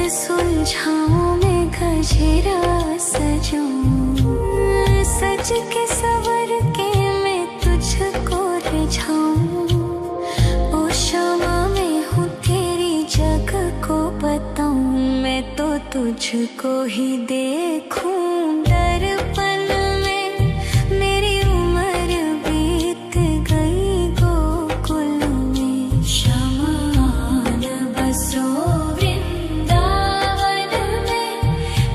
सुलझाऊं मैं गजरा सजाऊं, सज के सवर के मैं तुझको रिझाऊं। ओ शमा मैं हूँ तेरी जग को बताऊं, मैं तो तुझको ही देखूं दर्पण में। मेरी उम्र बीत गई गोकुल में, शमान बसो वृंदावन में।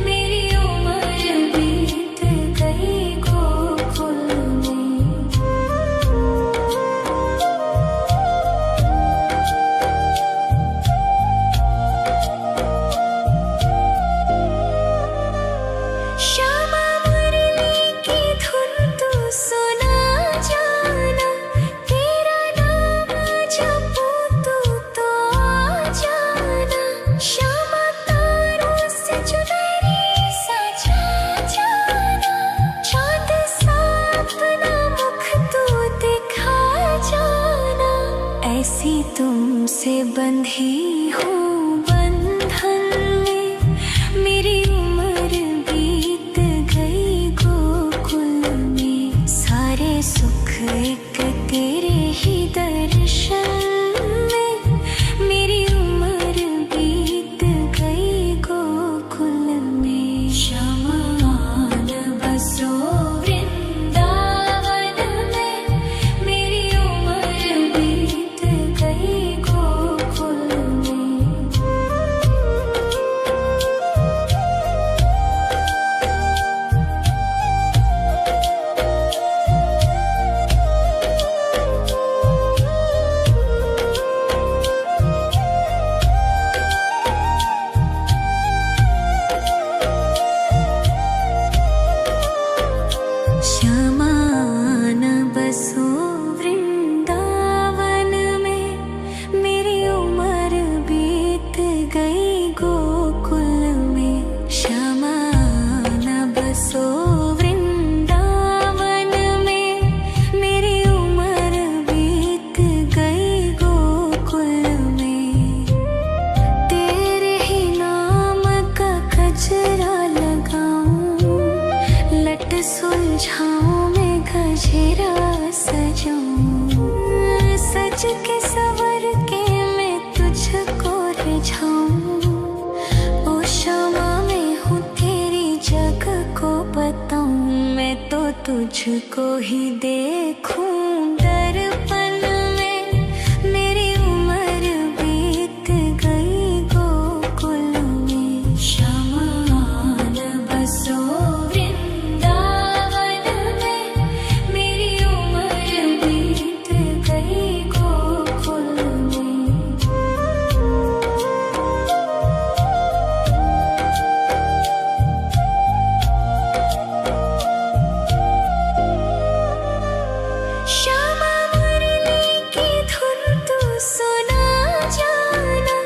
मेरी उम्र बीत गई गोकुल में। श्यामा मुरली की धुन तू सुना जाना, तेरा नाम जपूं तू तो आ जाना। श्यामा तारों से चुनरी सजा जाना, चाँद सा अपना मुख तू दिखा जाना। ऐसी तुमसे बंधी हूँ बंधन में, मेरी उम्र बीत गई गोकुल में। सारे सुख एक तेरे ही दर्शन में, मेरी उम्र बीत गई गोकुल में। शमान बसो वृंदावन में, मेरी उम्र बीत गई गोकुल में। शमान बसो वृंदावन में, मेरी उम्र बीत गई गोकुल में। शमान बसो वृंदावन में, मेरी उम्र बीत गई गोकुल में। तेरे ही नाम का गजरा लगाऊं, लट सुलझाऊं मैं गजरा सजाऊं। सज के सवर के मैं तुझको रिझाऊं। ओ शमा मैं हूँ तेरी जग को बताऊं, मैं तो तुझको ही देखूं दर्पण में। मेरी उम्र बीत गई गोकुल में। शमान बसो वृंदावन में, मेरी उम्र बीत गई गोकुल में। श्यामा मुरली की धुन तू सुना जाना,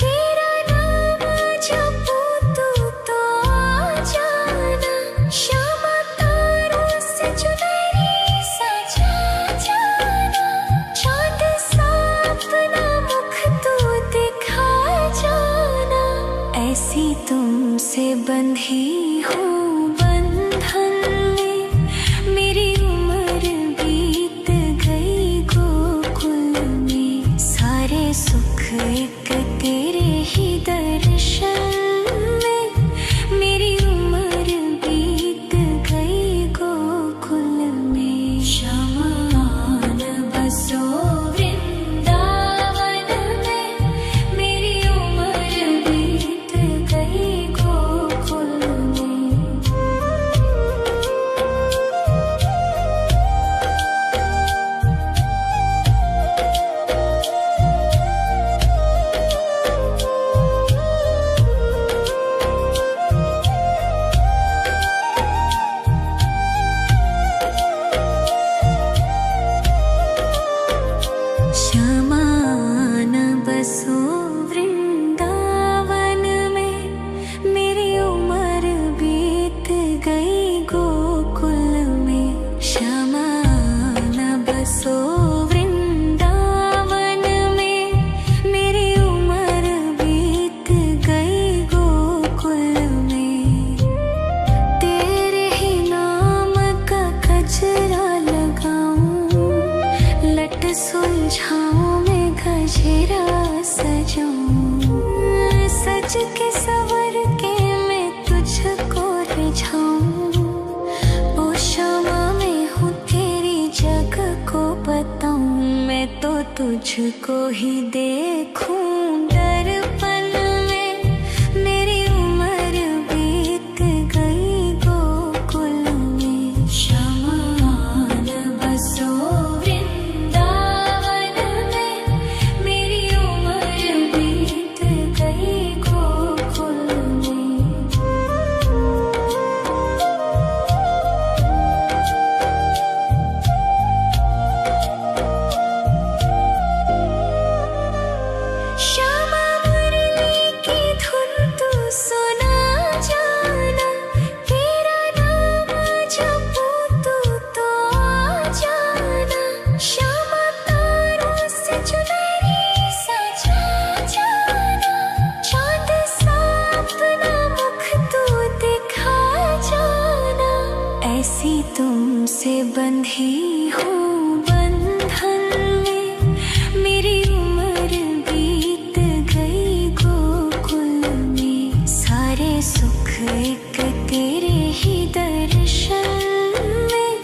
तेरा नाम जपूं तू तो आ जाना। श्यामा तारों से चुनरी सजा जाना, चाँद सा अपना मुख तू दिखा जाना। ऐसी तुमसे बंधी हूँ बंधन में, मेरी उम्र बीत गई गोकुल में। सारे सुख एक तेरे ही दर्शन में, मेरी उम्र बीत गई गोकुल में। तुझको ही देखूं दर्पण में, मेरी उम्र बीत गई गोकुल में। शमान बसो वृंदावन में, मेरी उम्र बीत गई गोकुल में। श्यामा मुरली की धुन तू सुना जाना, तेरा नाम जपूं तू तो आ जाना। श्यामा तारों से चुनरी सजा जाना, चाँद सा अपना मुख तू दिखा जाना। ऐसी तुमसे बंधी हूँ बंधन में, मेरी उम्र बीत गई गोकुल में। सारे सुख एक तेरे ही दर्शन में,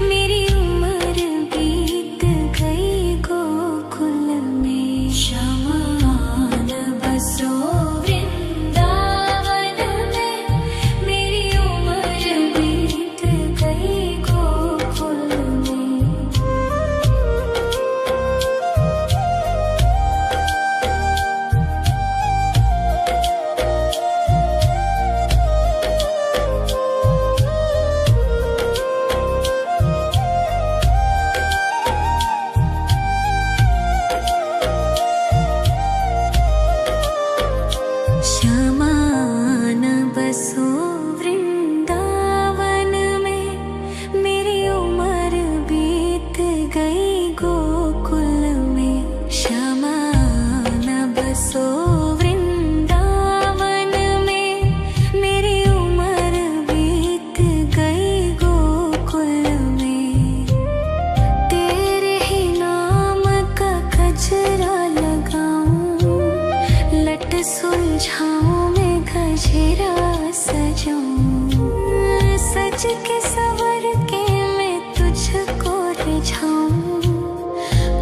मेरी उम्र बीत गई गोकुल में। शमान बसो वृंदावन में, मेरी उम्र बीत गई गोकुल में। श्यामान बसो वृंदावन में, मेरी उम्र बीत गई गोकुल में। श्यामान बसो वृंदावन में, मेरी उम्र बीत गई गोकुल में। तेरे ही नाम का गजरा लगाऊं, लट सुलझाऊं मैं गजरा सजाऊं। सज के सवर के मैं तुझको रिझाऊं।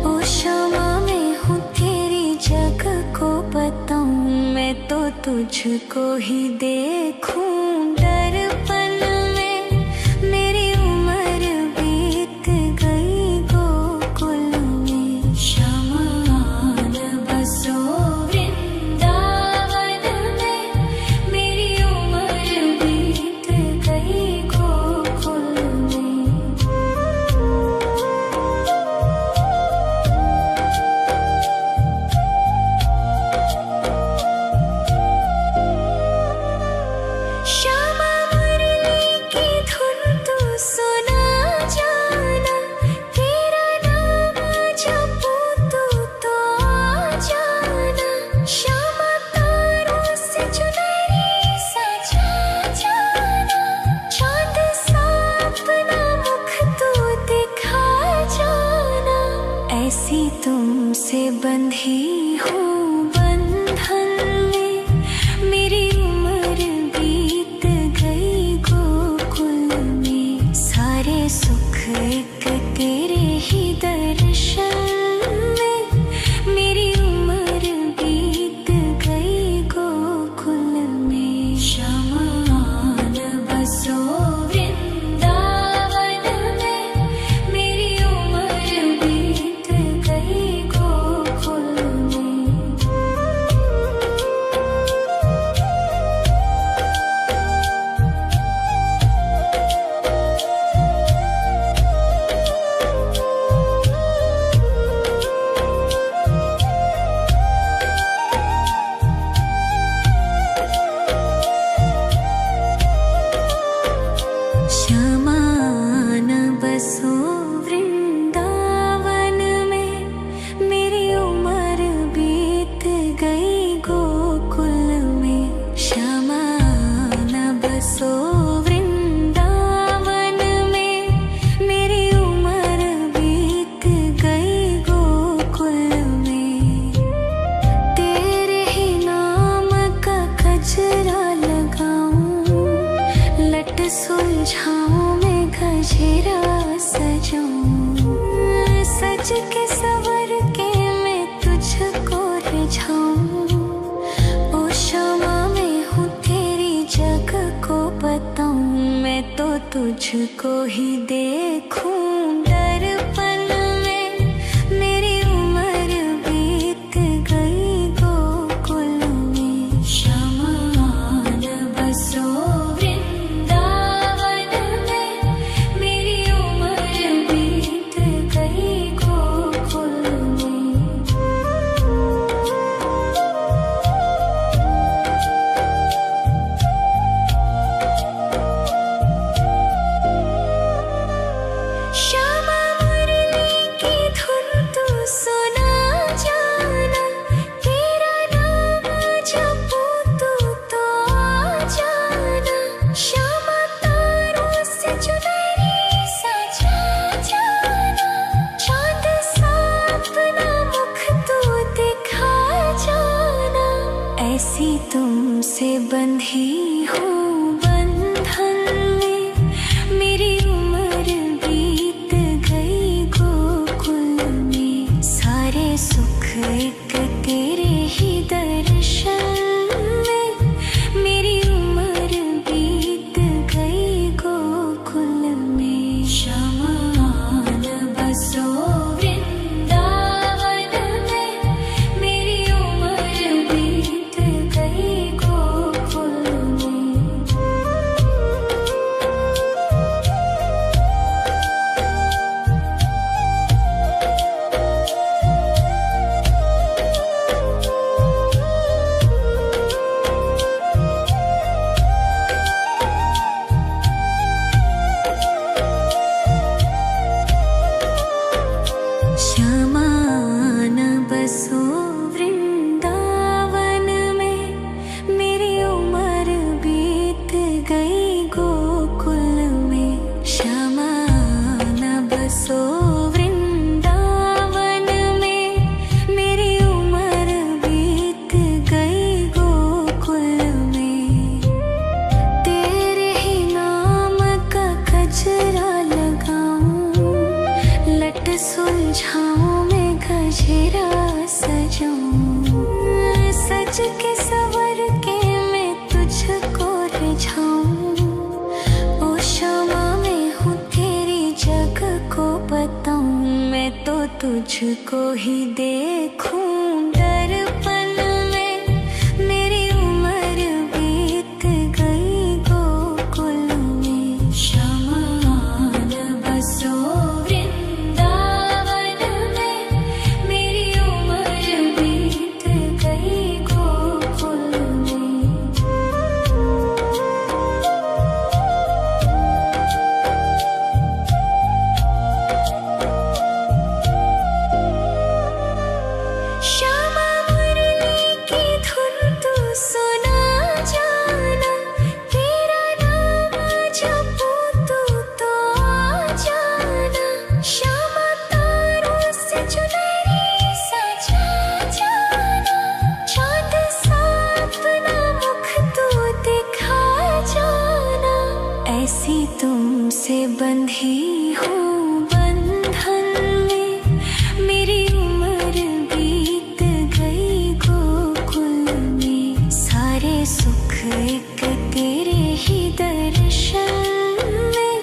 ओ श्यामा मैं हूँ तेरी जग को बताऊं, मैं तो तुझको ही देखूं दर्पण में, मेरी उम्र बीत गई गोकुल में। शमान बसो वृंदावन में, मेरी उम्र बीत गई गोकुल में। श्यामा मुरली की धुन तू सुना जाना, तेरा नाम जपूं तू तो आ जाना। श्यामा तारों से चुनरी सजा जाना, चाँद सा अपना मुख तू दिखा जाना। ऐसी तुमसे बंधी हूँ बंधन में, मेरी उम्र बीत गई गोकुल में। सारे सुख एक तेरे ही दर्शन में, मेरी उम्र बीत गई गोकुल में। शमान बसो वृंदावन में, मेरी उम्र बीत गई गोकुल में। श्यामान बसो वृंदावन में, मेरी उम्र बीत गई गोकुल में। श्यामान बसो वृंदावन में, मेरी उम्र बीत गई गोकुल में। तेरे ही नाम का गजरा लगाऊं, लट सुलझाऊं मैं गजरा सजाऊं। सज के सवर के तुझको ही देखूं दर्पण में। मेरी उम्र बीत गई गोकुल में। शमान बसो वृंदावन में। मेरी उम्र बीत गई गोकुल में। श्यामा मुरली की धुन तू सुना जाना। तेरा नाम जपूं तू तो आ जाना। श्यामा तारों से चुनरी सजा जाना। चांद सा अपना मुख तू दिखा जाना। ऐसी तुमसे बंधी हूँ बंधन में। मेरी उम्र बीत गई गोकुल में। सारे सुख एक तेरे ही दर्शन में। मेरी उम्र बीत गई गोकुल में। शमान बसो वृंदावन में। मेरी उम्र बीत गई गोकुल में। श्यामान बसो वृंदावन में। मेरी उम्र बीत गई गोकुल में। श्यामान बसो वृंदावन में। मेरी उम्र बीत गई गोकुल में। तेरे ही नाम का गजरा लगाऊं। लट सुलझाऊं मैं गजरा सजाऊं। सज के सवर के मैं तुझको रिझाऊं। ओ श्यामा मैं हूँ तेरी जग को बताऊं। मैं तो तुझको ही देखूं दर्पण में। मेरी उम्र बीत गई गोकुल में। शमान बसो वृंदावन में। मेरी उम्र बीत गई गोकुल में। श्यामा मुरली की धुन तू सुना जाना। तेरा नाम जपूं तू तो आ जाना। श्यामा तारों से चुनरी सजा जाना। चांद सा अपना मुख तू दिखा जाना। ऐसी तुमसे बंधी हूँ बंधन में। मेरी उम्र बीत गई गोकुल में। सारे सुख एक तेरे ही दर्शन में।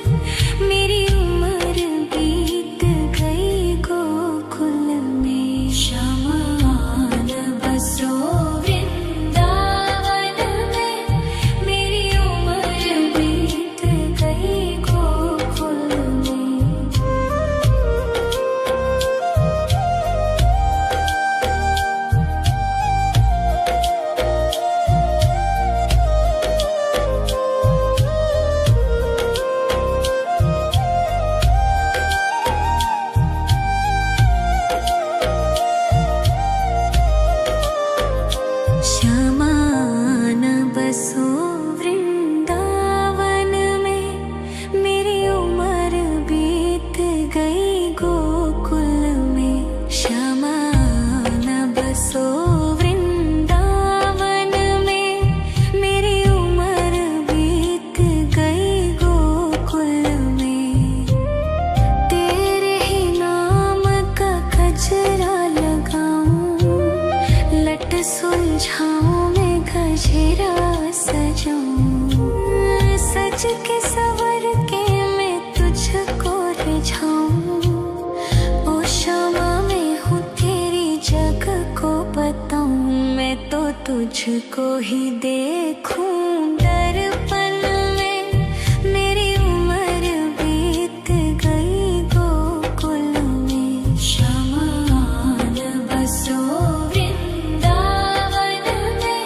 मेरी उम्र बीत गई गोकुल में। शमान बसो वृंदावन में। मेरी उम्र बीत गई गोकुल में। श्यामान बसो वृंदावन में। मेरी उम्र बीत गई गोकुल में। श्यामान बसो वृंदावन में। मेरी उम्र बीत गई गोकुल में। तेरे ही नाम का गजरा लगाऊं। लट सुलझाऊं मैं गजरा सजाऊं। सज के सवर के तुझको ही देखूं दर्पण में। मेरी उम्र बीत गई गोकुल में। शमान बसो वृंदावन में।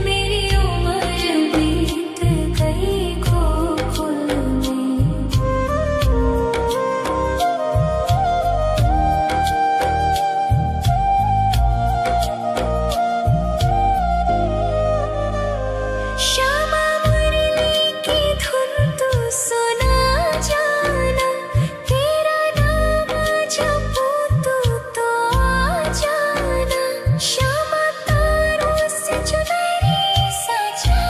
मेरी उम्र बीत गई गोकुल में। श्यामा मुरली की धुन तू सुना जाना। तेरा नाम जपूं तू तो आ जाना। श्यामा तारों से चुनरी सजा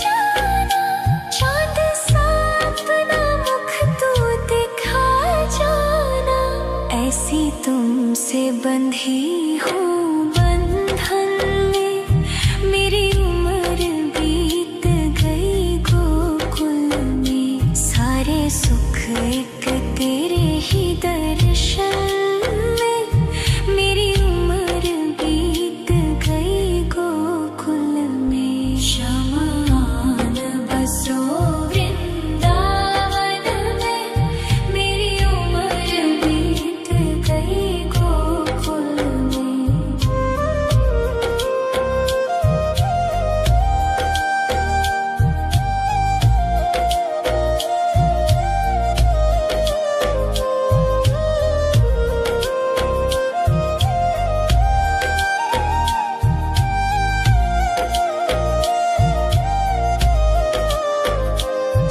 जाना। चांद सा अपना मुख तू दिखा जाना। ऐसी तुमसे बंधी हूँ बंधन में। मेरी उम्र बीत गई गोकुल में। सारे सुख एक तेरे ही दर्शन में। मेरी उम्र बीत गई गोकुल में। शमान बसो वृंदावन में। मेरी उम्र बीत गई गोकुल में।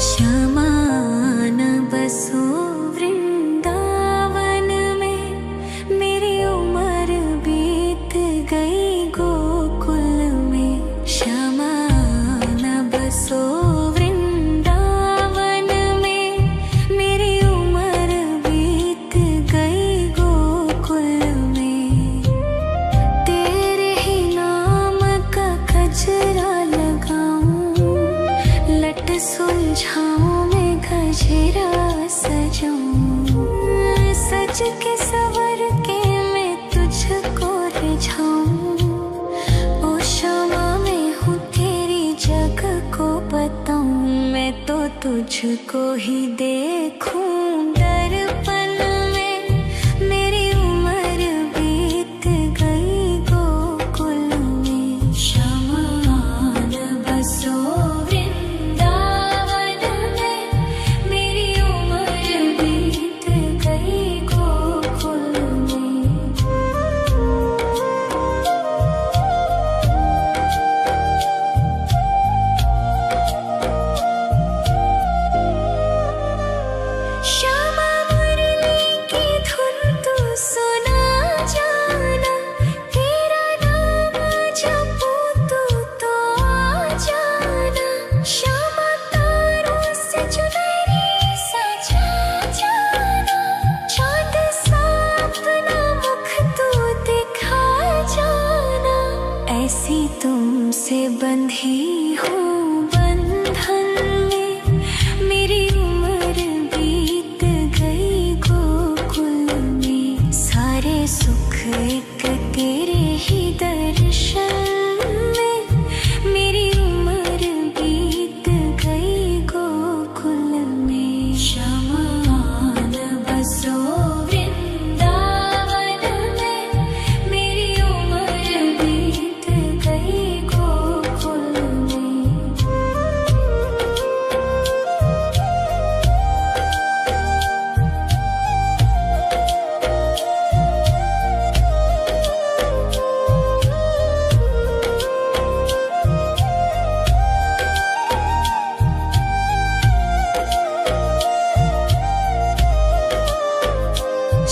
शमान बसो वृंदावन में। मेरी उम्र बीत गई गोकुल में। शमान बसो वृंदावन में। मेरी उम्र बीत गई गोकुल में। तेरे ही नाम का गजरा लगाऊं। लट सुलझाऊं मैं गजरा सजाऊं। सज के सवर के मैं तुझको रिझाऊं। ओ क्षमा मैं हूँ तेरी जग को बताऊं। मैं तो तुझको ही देखूं दर्पण में। मेरी उम्र बीत गई गोकुल में। शमान बसो वृंदावन में। मेरी उम्र बीत गई गोकुल में। श्यामा मुरली की धुन तू सुना जाना। तेरा नाम जपूं तू तो आ जाना। श्यामा तारों से चुनरी सजा जाना। चांद सा अपना मुख तू दिखा जाना। ऐसी तुमसे बंधी हूँ बंधन में। मेरी उम्र बीत गई गोकुल में। सारे सुख एक तेरे ही दर्शन में। मेरी उम्र बीत गई गोकुल में। शमान बसो वृंदावन में। मेरी उम्र बीत गई गोकुल में।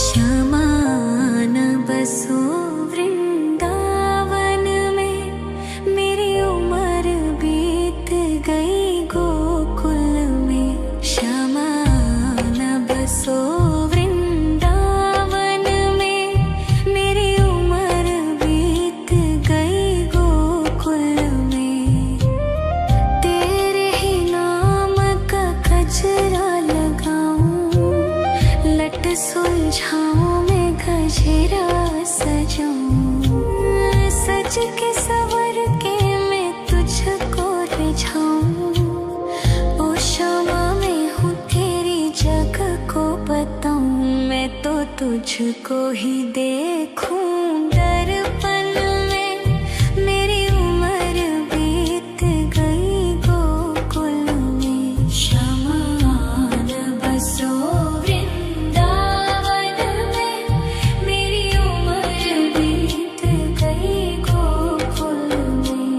शमान बसो वृंदावन में। मेरी उम्र बीत गई गोकुल में। शमान बसो वृंदावन में। मेरी उम्र बीत गई गोकुल में। तेरे ही नाम का गजरा लगाऊं। लट सुलझाऊं मैं गजरा सजाऊं। सज के सवर के तुझको ही देखूं दर्पण में। मेरी उम्र बीत गई गोकुल में। शमान बसो वृंदावन में। मेरी उम्र बीत गई गोकुल में।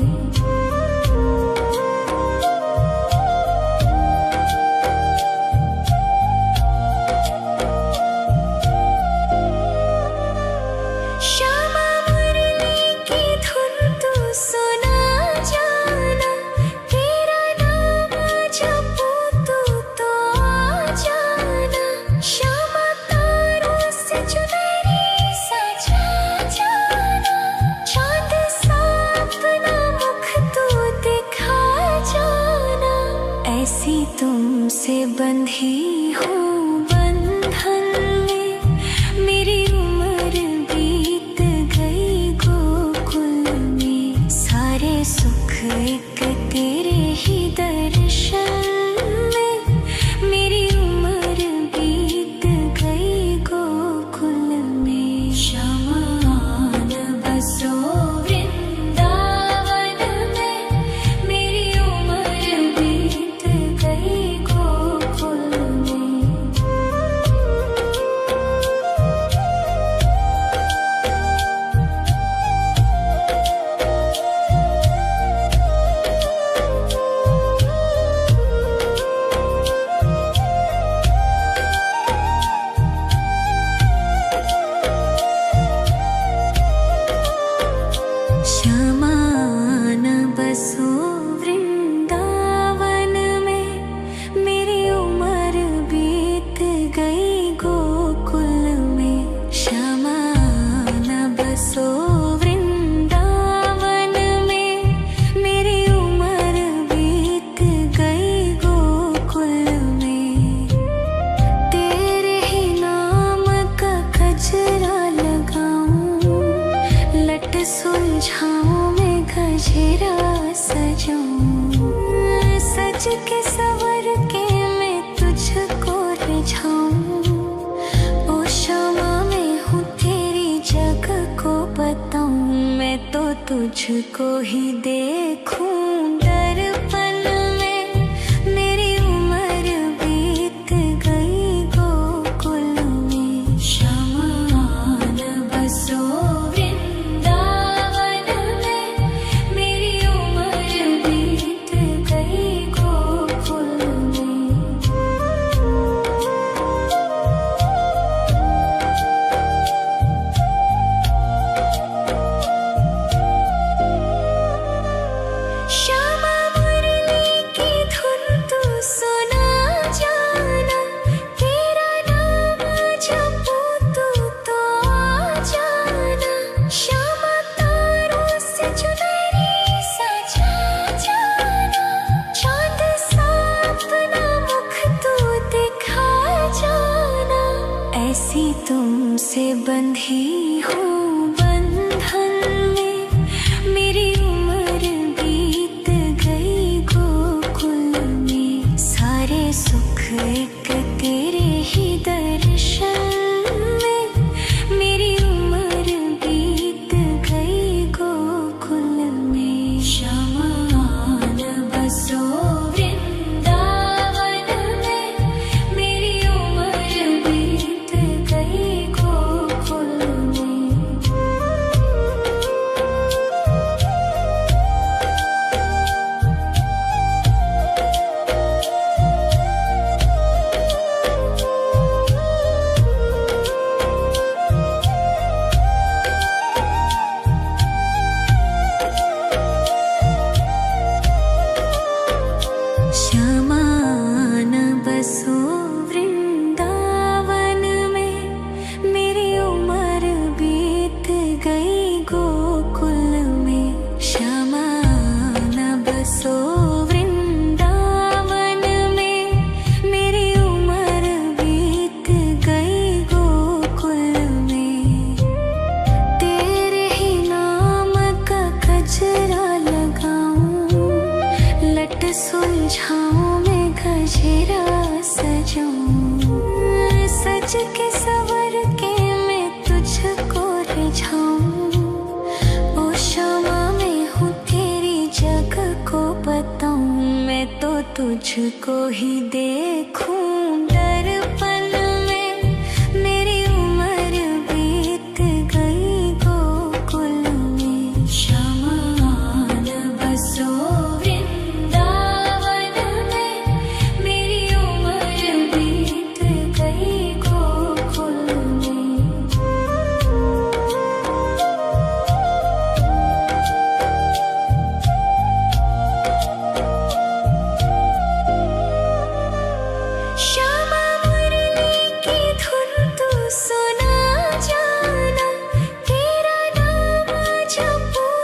श्यामा मुरली की धुन तू सुना जाना। तेरा नाम जपूं तू तो आ जाना। श्यामा तारों से चुनरी सजा जाना। चाँद सा अपना मुख तू दिखा जाना। ऐसी तुमसे बंधी हूँ बंधन में। मेरी उम्र बीत गई गोकुल में। सारे सुख एक तेरे ही दर्शन में। मेरी उम्र बीत गई गोकुल में। शमान बसो वृंदावन में। मेरी उम्र बीत गई गोकुल में। शमान बसो वृंदावन में। मेरी उम्र बीत गई गोकुल में। शमान बसो वृंदावन में। मेरी उम्र बीत गई गोकुल में। तेरे ही नाम का गजरा लगाऊं। लट सुलझाऊं मैं गजरा सजाऊं। सज के सवर के मैं तुझको रिझाऊं। ओ श्यामा मैं हूँ तेरी जग को बताऊं। मैं तो तुझको ही देखूं दर्पण में। मेरी उम्र बीत गई गोकुल में। शमान बसो वृंदावन में। मेरी उम्र बीत गई गोकुल में। श्यामा मुरली की धुन तू सुना जाना। तेरा नाम जपूं तू तो आ जाना। श्यामा तारों से चुनरी सजा जाना। चाँद सा अपना मुख तू दिखा जाना। ऐसी तुमसे बंधी हूँ बंधन में। मेरी उम्र बीत गई गोकुल में। सारे सुख एक तेरे ही दर्शन में। मेरी उम्र बीत गई गोकुल में। शमान बसो वृंदावन में। मेरी उम्र बीत गई गोकुल में। तुझको ही देखूं दर्पण में। मेरी उम्र बीत गई गोकुल में। शमान बसो वृंदावन में। मेरी उम्र बीत गई गोकुल में। श्यामा मुरली की धुन तू सुना जाना। तेरा नाम जपूं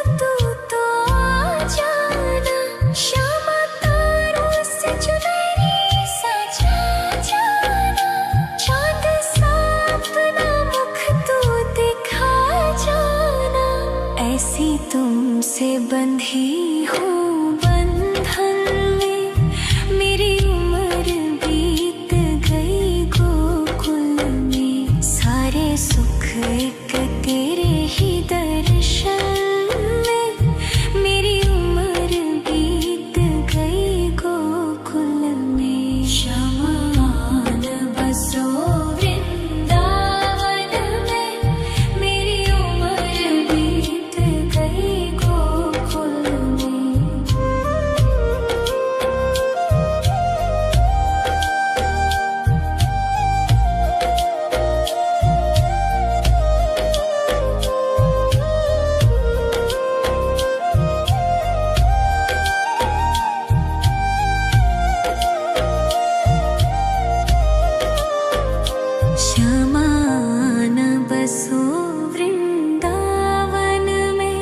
तो आ जाना। श्यामा तारों से चुनरी सजा जाना। चांद सा अपना मुख तू दिखा जाना। ऐसी तुमसे बंधी हूँ बंधन में। मेरी उम्र बीत गई गोकुल में। सारे सुख एक तेरे ही दर्शन में। मेरी उम्र बीत गई गोकुल में। शमान बसो वृंदावन में। मेरी उम्र बीत गई गोकुल में। श्यामान बसो वृंदावन में।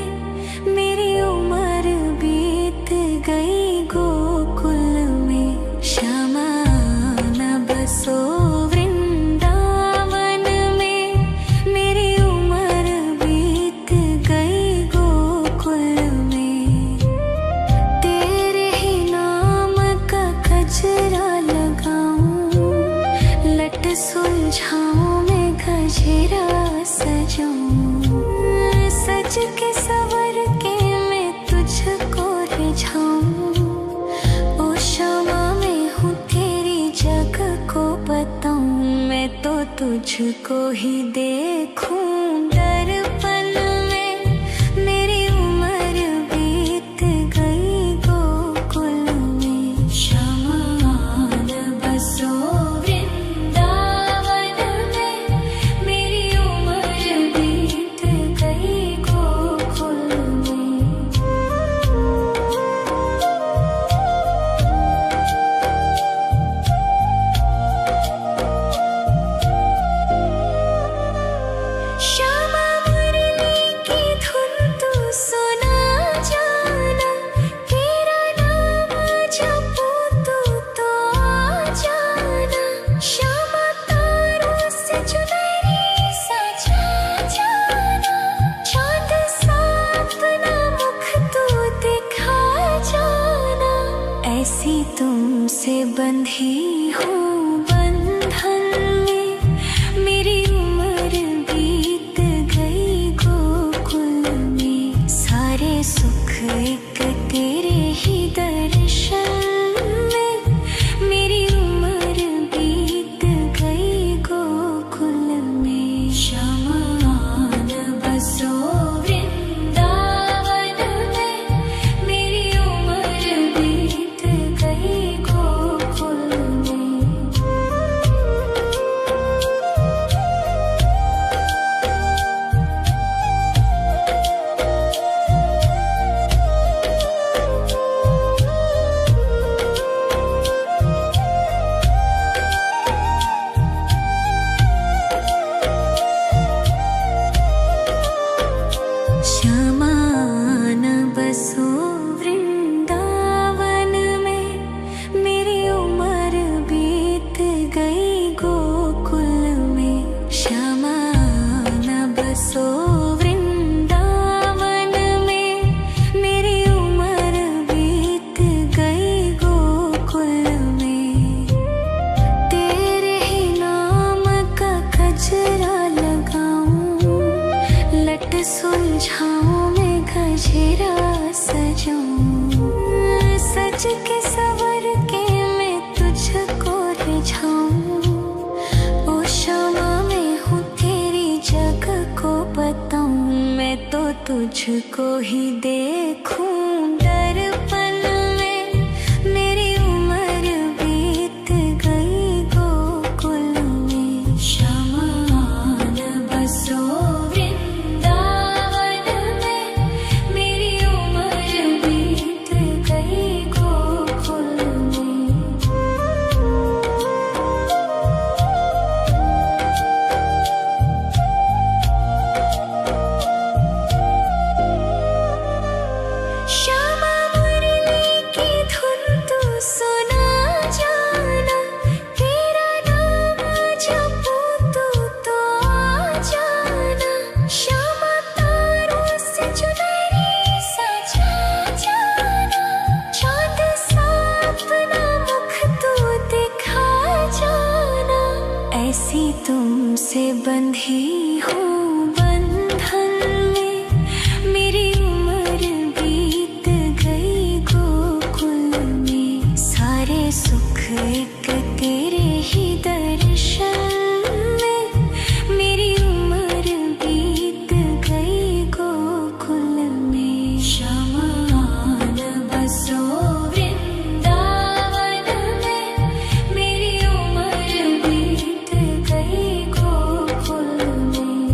मेरी उम्र बीत गई गोकुल में। श्यामान बसो वृंदावन में। मेरी उम्र बीत गई गोकुल में। तेरे ही नाम का गजरा लगाऊं। लट सुलझाऊं मैं गजरा सजाऊं। सज के सवर के मैं तुझको रिझाऊं। ओ श्यामा मैं हूँ तेरी जग को बताऊं। मैं तो तुझको ही देखूं दर्पण में। मेरी उम्र बीत गई गोकुल में। शमान बसो वृंदावन में। मेरी उम्र बीत गई गोकुल में। श्यामा मुरली की धुन तू सुना जाना। तेरा नाम जपूं तो आ जाना। श्यामा तारों से चुनरी सजा जाना। चांद सा अपना मुख तू दिखा जाना। ऐसी तुमसे बंधी हूँ बंधन में। मेरी उम्र बीत गई गोकुल में। सारे सुख एक तेरे ही दर्शन में। मेरी उम्र बीत गई गोकुल में। शमान बसो वृंदावन में। मेरी उम्र बीत गई गोकुल में। श्यामान बसो वृंदावन में। मेरी उम्र बीत गई गोकुल में। श्यामान बसो वृंदावन में। मेरी उम्र बीत गई गोकुल में। तेरे ही नाम का गजरा लगाऊं। लट सुलझाऊं मैं गजरा सजाऊं। सज के सवर के तुझको ही देखूं दर्पण में। मेरी उम्र बीत गई गोकुल में, शमान बसो वृंदावन में। मेरी उम्र बीत गई गोकुल में। श्यामा मुरली की धुन तू सुना जाना, तेरा नाम जपूं तू तो आ जाना। श्यामा तारों से चुनरी सजा जाना, चाँद सा अपना मुख तू दिखा जाना। ऐसी तुमसे बंधी हूँ बंधन में, मेरी उम्र बीत गई गोकुल में। सारे सुख एक तेरे ही दर्शन में, मेरी उम्र बीत गई गोकुल में। शमान बसो वृंदावन में, मेरी उम्र बीत गई गोकुल में।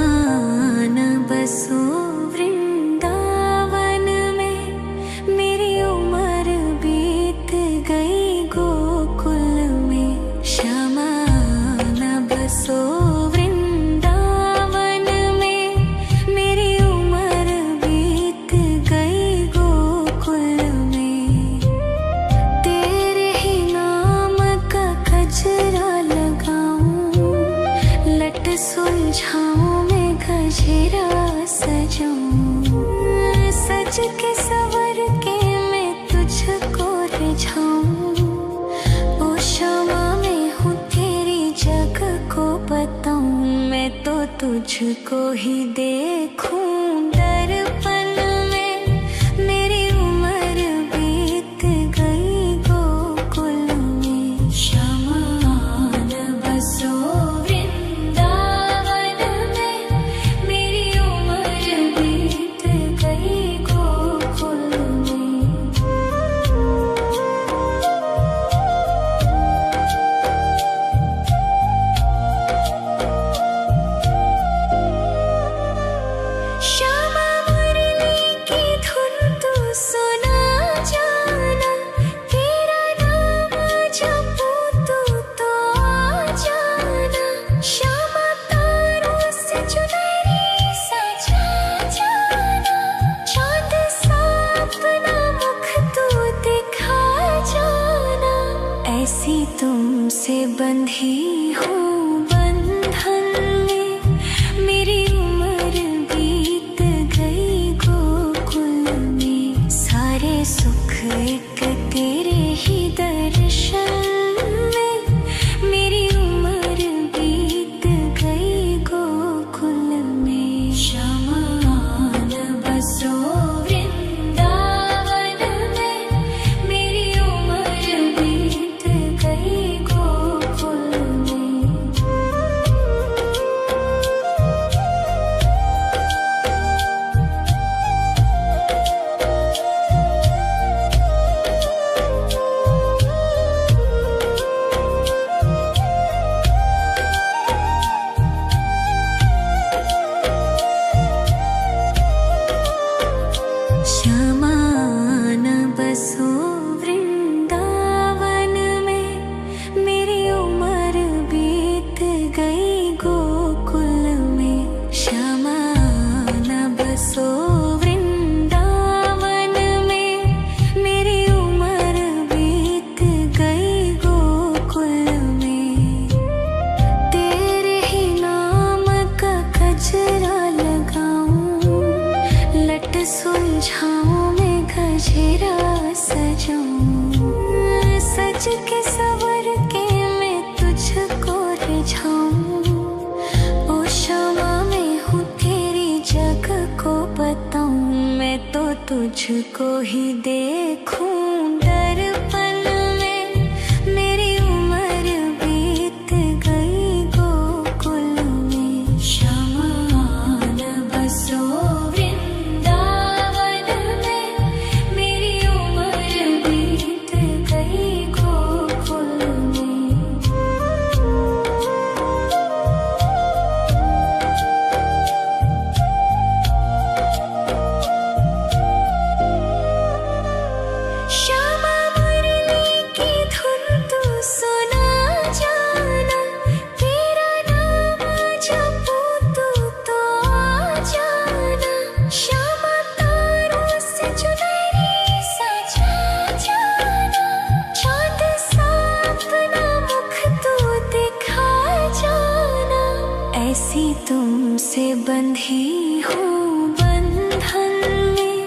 शमान बसो वृंदावन में, मेरी उम्र बीत गई गोकुल में। शमान बसो वृंदावन में, मेरी उम्र बीत गई गोकुल में। तेरे ही नाम का गजरा लगाऊं, लट सुलझाऊं मैं गजरा सजाऊं। सज के सवर के मैं तुझको रिझाऊं। ओ क्षमा मैं हूँ तेरी जग को बताऊं, मैं तो तुझको ही देखूं दर्पण में। मेरी उम्र बीत गई गोकुल में। शमान बसो वृंदावन में, मेरी उम्र बीत गई गोकुल में। श्यामा मुरली की धुन तू सुना जाना, तेरा नाम जपूं तू तो आ जाना। श्यामा तारों से चुनरी सजा जाना, चाँद सा अपना मुख तू दिखा जाना। ऐसी तुमसे बंधी हूँ बंधन में, मेरी उम्र बीत गई गोकुल में। सारे सुख एक तेरे ही दर्शन में, मेरी उम्र बीत गई गोकुल में। शमान बसो वृंदावन में, मेरी उम्र बीत गई गोकुल में। शमान बसो वृंदावन में, मेरी उम्र बीत गई गोकुल में। शमान बसो वृंदावन में, मेरी उम्र बीत गई गोकुल में। तेरे ही नाम का गजरा लगाऊं, लट सुलझाऊं मैं गजरा सजाऊं। सज के सवर के तुझको ही देखूं दर्पण में मेरी उम्र बीत गई गोकुल में। शमान बसो वृंदावन में मेरी उम्र बीत गई गोकुल में। श्यामा मुरली की धुन तू सुना जाना, तेरा नाम जपूं तो आ जाना। श्यामा तारों से चुनरी सजा जाना, चाँद सा अपना मुख तू दिखा जाना। ऐसी तुमसे बंधी हूँ बंधन में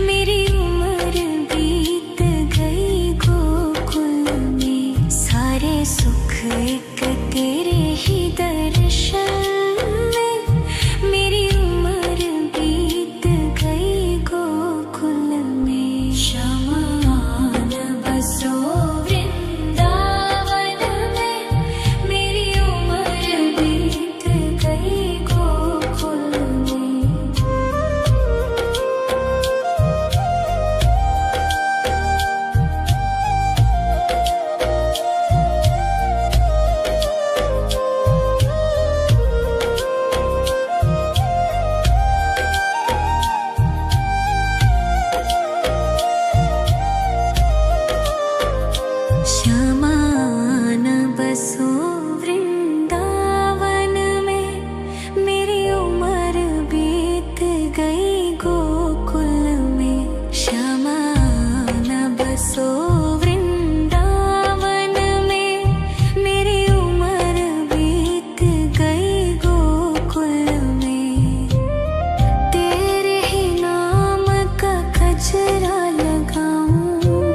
मेरी उम्र बीत गई गोकुल में। सारे सुख एक तेरे ही दर्शन में मेरी उम्र बीत गई गोकुल में। शमान बसो वृंदावन में मेरी उम्र बीत गई गोकुल में। श्यामान बसो वृंदावन में मेरी उम्र बीत गई गोकुल में। श्यामान बसो वृंदावन में मेरी उम्र बीत गई गोकुल में। तेरे ही नाम का गजरा लगाऊं,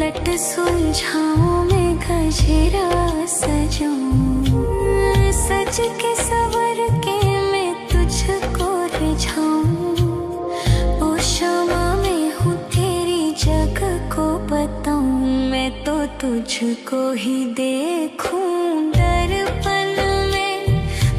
लट सुलझाऊं मैं गजरा सजाऊं। सज के सवर के मैं तुझको रिझाऊं। ओ क्षमा मैं हूँ तेरी जग को बताऊं, मैं तो तुझको ही देखूं